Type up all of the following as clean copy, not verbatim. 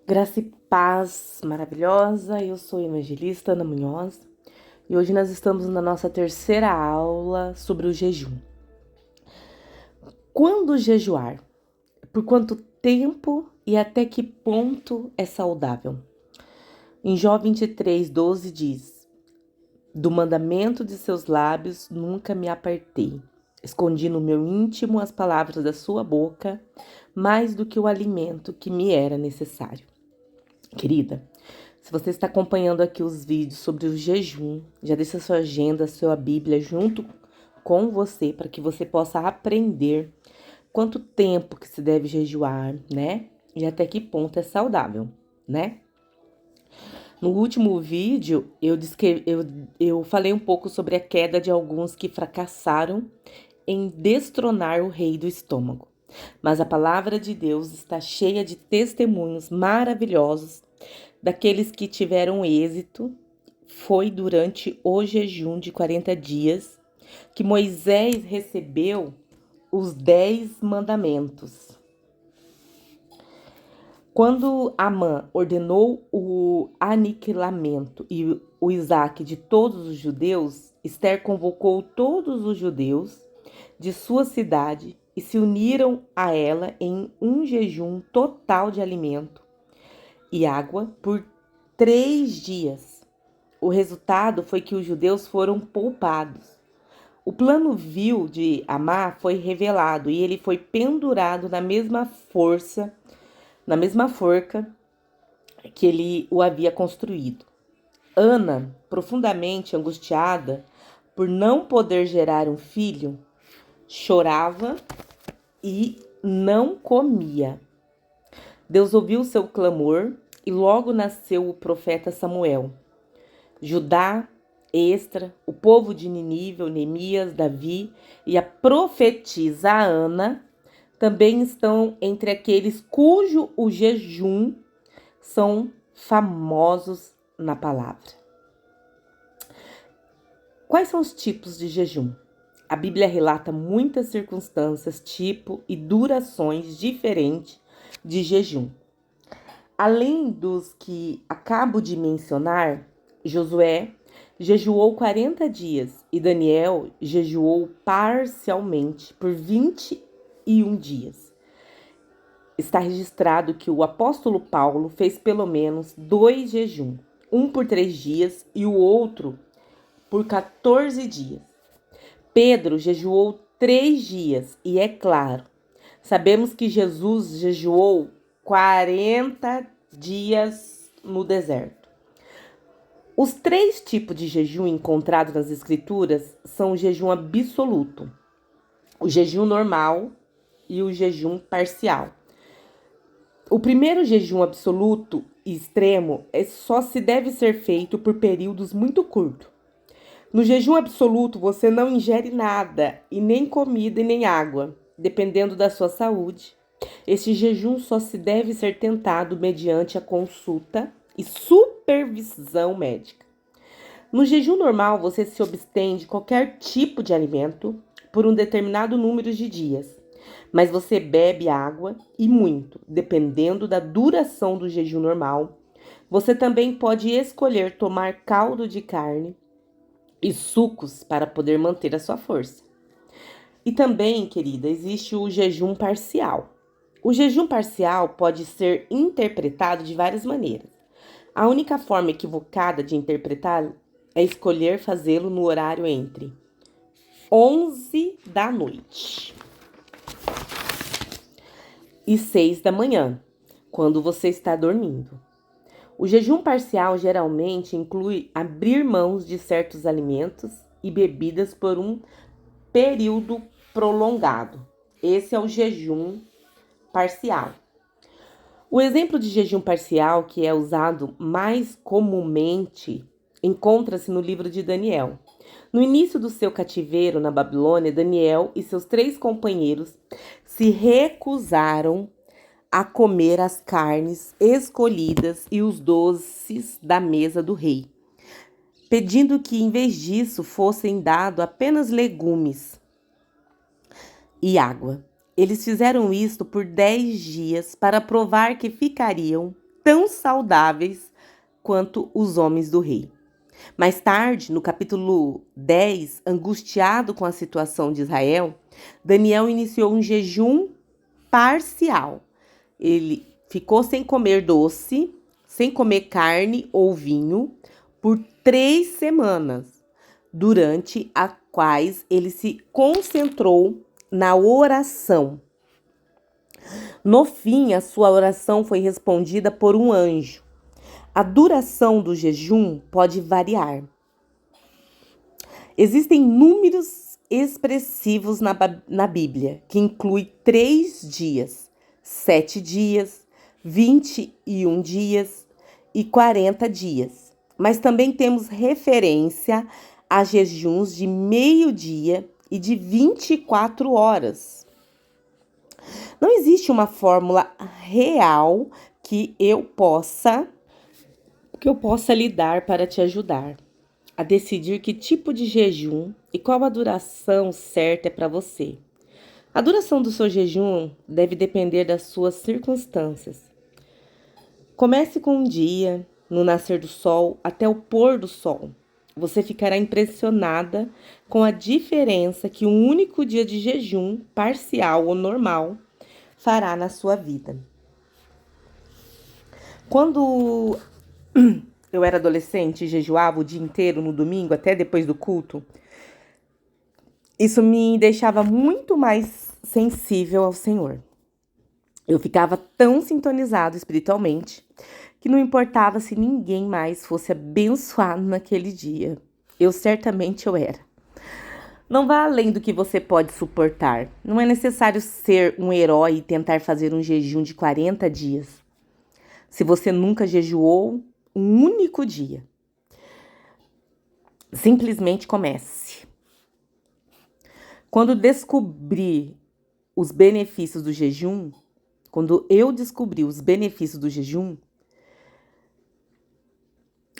Graça e paz maravilhosa, eu sou a evangelista Ana Munhoz e hoje nós estamos na nossa terceira aula sobre o jejum. Quando jejuar? Por quanto tempo e até que ponto é saudável? Em Jó 23:12 diz: Do mandamento de seus lábios nunca me apartei, escondi no meu íntimo as palavras da sua boca, mais do que o alimento que me era necessário. Querida, se você está acompanhando aqui os vídeos sobre o jejum, já deixa a sua agenda, a sua Bíblia junto com você para que você possa aprender quanto tempo que se deve jejuar, né? E até que ponto é saudável, né? No último vídeo, eu falei um pouco sobre a queda de alguns que fracassaram em destronar o rei do estômago. Mas a palavra de Deus está cheia de testemunhos maravilhosos daqueles que tiveram êxito. Foi durante o jejum de 40 dias que Moisés recebeu os 10 mandamentos. Quando Amã ordenou o aniquilamento e o Isaque de todos os judeus, Esther convocou todos os judeus de sua cidade e se uniram a ela em um jejum total de alimento e água por 3 dias. O resultado foi que os judeus foram poupados. O plano vil de Amã foi revelado e ele foi pendurado na mesma forca que ele o havia construído. Ana, profundamente angustiada por não poder gerar um filho, chorava e não comia. Deus ouviu seu clamor e logo nasceu o profeta Samuel. Judá, Esdra, o povo de Nínive, Neemias, Davi e a profetisa Ana também estão entre aqueles cujo o jejum são famosos na palavra. Quais são os tipos de jejum? A Bíblia relata muitas circunstâncias, tipo e durações diferentes de jejum. Além dos que acabo de mencionar, Josué jejuou 40 dias e Daniel jejuou parcialmente por 21 dias. Está registrado que o apóstolo Paulo fez pelo menos 2 jejuns, um por 3 dias e o outro por 14 dias. Pedro jejuou 3 dias e é claro, sabemos que Jesus jejuou 40 dias no deserto. Os 3 tipos de jejum encontrados nas escrituras são o jejum absoluto, o jejum normal e o jejum parcial. O primeiro jejum absoluto e extremo só se deve ser feito por períodos muito curtos. No jejum absoluto, você não ingere nada, e nem comida e nem água, dependendo da sua saúde. Este jejum só se deve ser tentado mediante a consulta e supervisão médica. No jejum normal, você se abstém de qualquer tipo de alimento por um determinado número de dias, mas você bebe água e muito, dependendo da duração do jejum normal. Você também pode escolher tomar caldo de carne e sucos para poder manter a sua força. E também, querida, existe o jejum parcial. O jejum parcial pode ser interpretado de várias maneiras. A única forma equivocada de interpretá-lo é escolher fazê-lo no horário entre 11 da noite e 6 da manhã, quando você está dormindo. O jejum parcial geralmente inclui abrir mãos de certos alimentos e bebidas por um período prolongado. Esse é o jejum parcial. O exemplo de jejum parcial que é usado mais comumente encontra-se no livro de Daniel. No início do seu cativeiro na Babilônia, Daniel e seus 3 companheiros se recusaram a comer as carnes escolhidas e os doces da mesa do rei, pedindo que em vez disso fossem dados apenas legumes e água. Eles fizeram isto por 10 dias para provar que ficariam tão saudáveis quanto os homens do rei. Mais tarde, no capítulo 10, angustiado com a situação de Israel, Daniel iniciou um jejum parcial. Ele ficou sem comer doce, sem comer carne ou vinho, por 3 semanas, durante as quais ele se concentrou na oração. No fim, a sua oração foi respondida por um anjo. A duração do jejum pode variar. Existem números expressivos na Bíblia, que inclui 3 dias, 7 dias, 21 dias e 40 dias. Mas também temos referência a jejuns de meio-dia e de 24 horas. Não existe uma fórmula real que eu possa lhe dar para te ajudar a decidir que tipo de jejum e qual a duração certa é para você. A duração do seu jejum deve depender das suas circunstâncias. Comece com um dia, no nascer do sol até o pôr do sol. Você ficará impressionada com a diferença que um único dia de jejum, parcial ou normal, fará na sua vida. Quando eu era adolescente e jejuava o dia inteiro no domingo, até depois do culto, isso me deixava muito mais sensível ao Senhor. Eu ficava tão sintonizado espiritualmente que não importava se ninguém mais fosse abençoado naquele dia. Certamente eu era. Não vá além do que você pode suportar. Não é necessário ser um herói e tentar fazer um jejum de 40 dias. Se você nunca jejuou um único dia, simplesmente comece. Quando eu descobri os benefícios do jejum,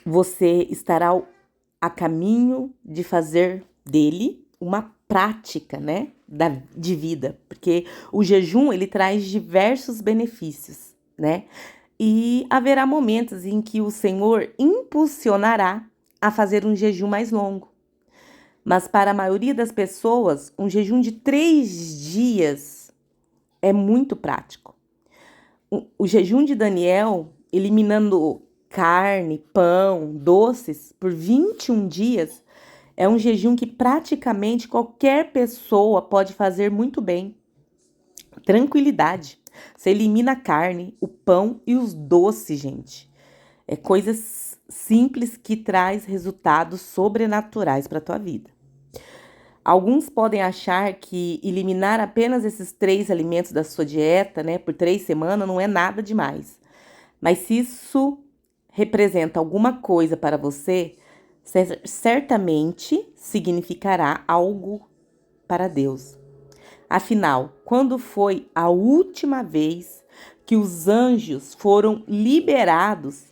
você estará a caminho de fazer dele uma prática, né, de vida, porque o jejum ele traz diversos benefícios, né? E haverá momentos em que o Senhor impulsionará a fazer um jejum mais longo. Mas para a maioria das pessoas, um jejum de 3 dias é muito prático. O jejum de Daniel, eliminando carne, pão, doces, por 21 dias, é um jejum que praticamente qualquer pessoa pode fazer muito bem. Tranquilidade. Você elimina a carne, o pão e os doces, gente. É coisas simples que traz resultados sobrenaturais para a tua vida. Alguns podem achar que eliminar apenas esses 3 alimentos da sua dieta, né, por 3 semanas não é nada demais. Mas se isso representa alguma coisa para você, certamente significará algo para Deus. Afinal, quando foi a última vez que os anjos foram liberados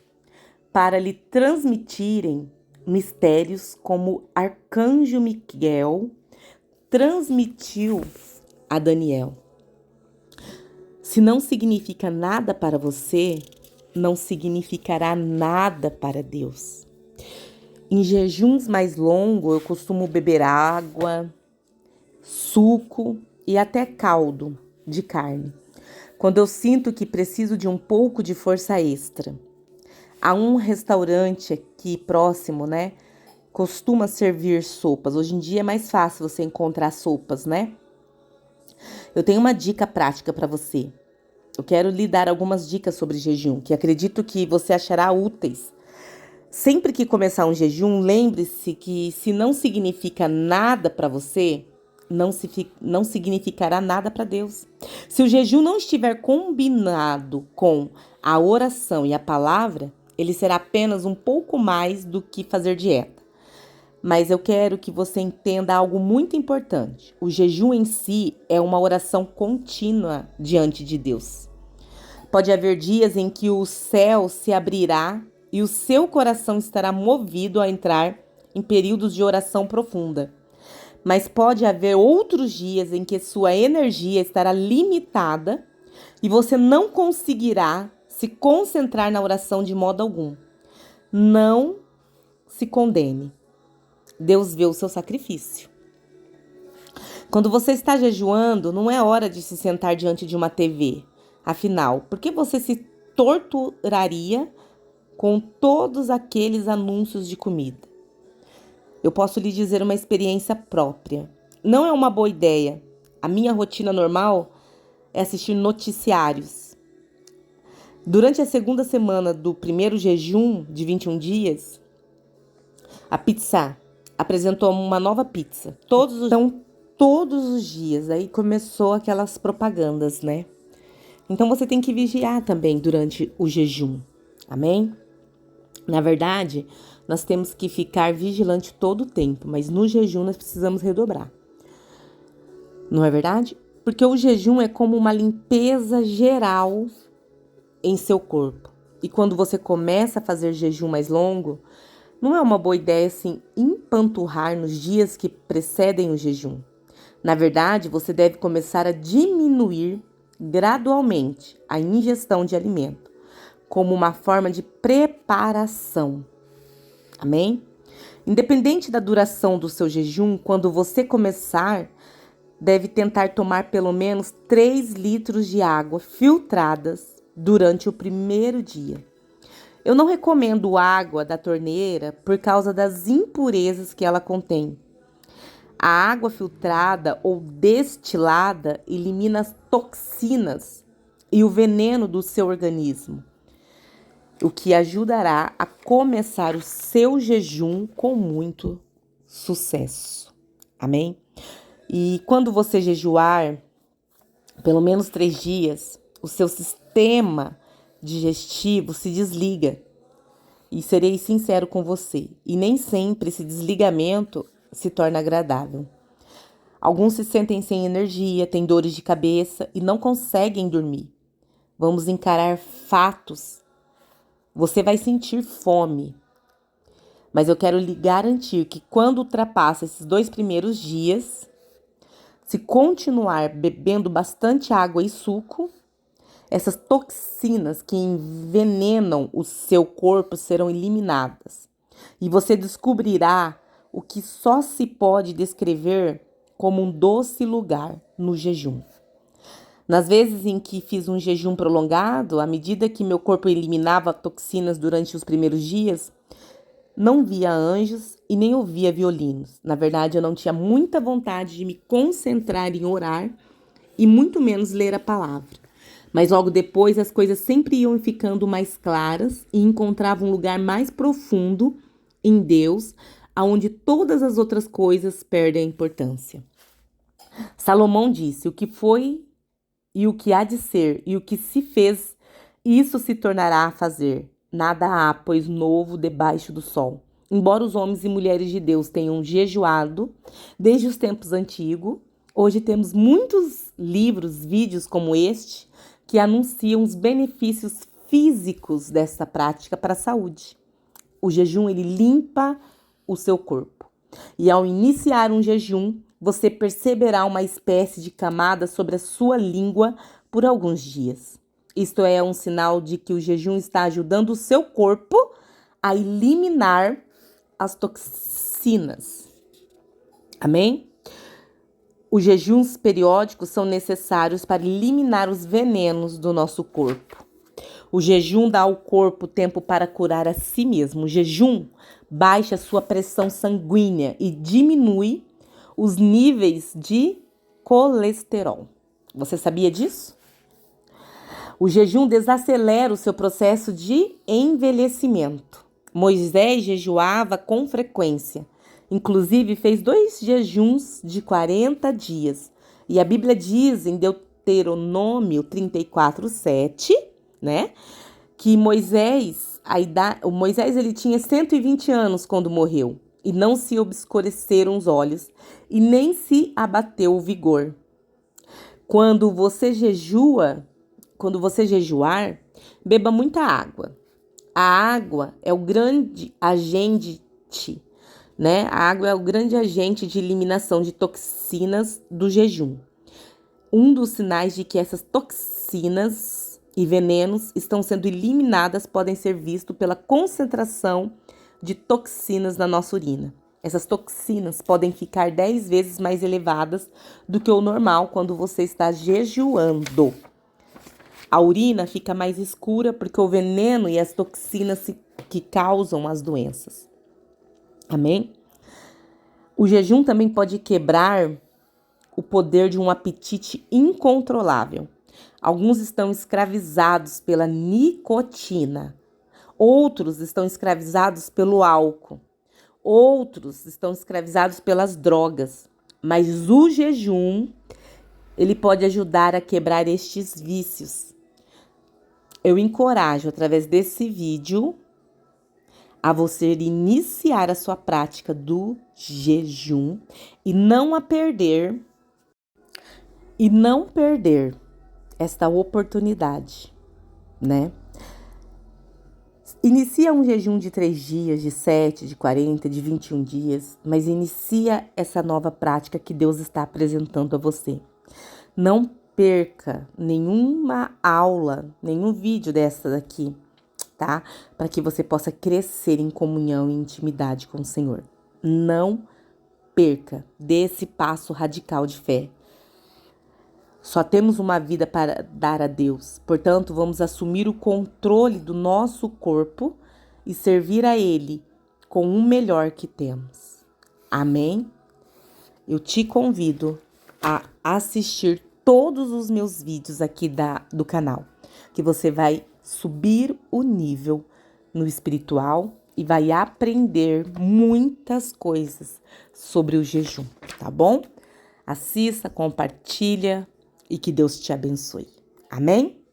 para lhe transmitirem mistérios como Arcanjo Miguel transmitiu a Daniel? Se não significa nada para você, não significará nada para Deus. Em jejuns mais longos, eu costumo beber água, suco e até caldo de carne, quando eu sinto que preciso de um pouco de força extra. Há um restaurante aqui próximo, né? Costuma servir sopas. Hoje em dia é mais fácil você encontrar sopas, né? Eu tenho uma dica prática para você. Eu quero lhe dar algumas dicas sobre jejum, que acredito que você achará úteis. Sempre que começar um jejum, lembre-se que se não significa nada para você, não significará nada para Deus. Se o jejum não estiver combinado com a oração e a palavra, ele será apenas um pouco mais do que fazer dieta. Mas eu quero que você entenda algo muito importante. O jejum em si é uma oração contínua diante de Deus. Pode haver dias em que o céu se abrirá e o seu coração estará movido a entrar em períodos de oração profunda. Mas pode haver outros dias em que sua energia estará limitada e você não conseguirá se concentrar na oração de modo algum. Não se condene. Deus vê o seu sacrifício. Quando você está jejuando, não é hora de se sentar diante de uma TV. Afinal, por que você se torturaria com todos aqueles anúncios de comida? Eu posso lhe dizer uma experiência própria. Não é uma boa ideia. A minha rotina normal é assistir noticiários. Durante a segunda semana do primeiro jejum de 21 dias, a Pizza apresentou uma nova pizza. Todos os dias. Aí começou aquelas propagandas, né? Então você tem que vigiar também durante o jejum. Amém? Na verdade, nós temos que ficar vigilante todo o tempo, mas no jejum nós precisamos redobrar. Não é verdade? Porque o jejum é como uma limpeza geral em seu corpo. E quando você começa a fazer jejum mais longo, não é uma boa ideia assim empanturrar nos dias que precedem o jejum. Na verdade, você deve começar a diminuir gradualmente a ingestão de alimento, como uma forma de preparação. Amém? Independente da duração do seu jejum, quando você começar, deve tentar tomar pelo menos 3 litros de água filtradas durante o primeiro dia. Eu não recomendo água da torneira por causa das impurezas que ela contém. A água filtrada ou destilada elimina as toxinas e o veneno do seu organismo, o que ajudará a começar o seu jejum com muito sucesso. Amém? E quando você jejuar pelo menos 3 dias, o seu sistema digestivo se desliga. E serei sincero com você, e nem sempre esse desligamento se torna agradável. Alguns se sentem sem energia, têm dores de cabeça e não conseguem dormir. Vamos encarar fatos. Você vai sentir fome. Mas eu quero lhe garantir que quando ultrapassa esses 2 primeiros dias, se continuar bebendo bastante água e suco, essas toxinas que envenenam o seu corpo serão eliminadas. E você descobrirá o que só se pode descrever como um doce lugar no jejum. Nas vezes em que fiz um jejum prolongado, à medida que meu corpo eliminava toxinas durante os primeiros dias, não via anjos e nem ouvia violinos. Na verdade, eu não tinha muita vontade de me concentrar em orar e muito menos ler a palavra. Mas logo depois as coisas sempre iam ficando mais claras e encontrava um lugar mais profundo em Deus, aonde todas as outras coisas perdem a importância. Salomão disse: o que foi e o que há de ser e o que se fez, isso se tornará a fazer. Nada há, pois, novo debaixo do sol. Embora os homens e mulheres de Deus tenham jejuado desde os tempos antigos, hoje temos muitos livros, vídeos como este, que anunciam os benefícios físicos dessa prática para a saúde. O jejum, ele limpa o seu corpo. E ao iniciar um jejum, você perceberá uma espécie de camada sobre a sua língua por alguns dias. Isto é um sinal de que o jejum está ajudando o seu corpo a eliminar as toxinas. Amém? Os jejuns periódicos são necessários para eliminar os venenos do nosso corpo. O jejum dá ao corpo tempo para curar a si mesmo. O jejum baixa a sua pressão sanguínea e diminui os níveis de colesterol. Você sabia disso? O jejum desacelera o seu processo de envelhecimento. Moisés jejuava com frequência. Inclusive, fez 2 jejuns de 40 dias. E a Bíblia diz em Deuteronômio 34:7, né? Que Moisés ele tinha 120 anos quando morreu. E não se obscureceram os olhos, e nem se abateu o vigor. Quando você jejuar, beba muita água. A água é o grande agente, né? A água é o grande agente de eliminação de toxinas do jejum. Um dos sinais de que essas toxinas e venenos estão sendo eliminadas podem ser vistos pela concentração de toxinas na nossa urina. Essas toxinas podem ficar 10 vezes mais elevadas do que o normal quando você está jejuando. A urina fica mais escura porque o veneno e as toxinas que causam as doenças. Amém? O jejum também pode quebrar o poder de um apetite incontrolável. Alguns estão escravizados pela nicotina, outros estão escravizados pelo álcool, outros estão escravizados pelas drogas. Mas o jejum, ele pode ajudar a quebrar estes vícios. Eu encorajo, através desse vídeo, a você iniciar a sua prática do jejum e não perder esta oportunidade, né? Inicia um jejum de 3 dias, de 7, de 40, de 21 dias, mas inicia essa nova prática que Deus está apresentando a você. Não perca nenhuma aula, nenhum vídeo dessa daqui, tá? Para que você possa crescer em comunhão e intimidade com o Senhor. Não perca, dê esse passo radical de fé. Só temos uma vida para dar a Deus, portanto, vamos assumir o controle do nosso corpo e servir a Ele com o melhor que temos. Amém? Eu te convido a assistir todos os meus vídeos aqui do canal, que você vai subir o nível no espiritual e vai aprender muitas coisas sobre o jejum, tá bom? Assista, compartilha e que Deus te abençoe. Amém?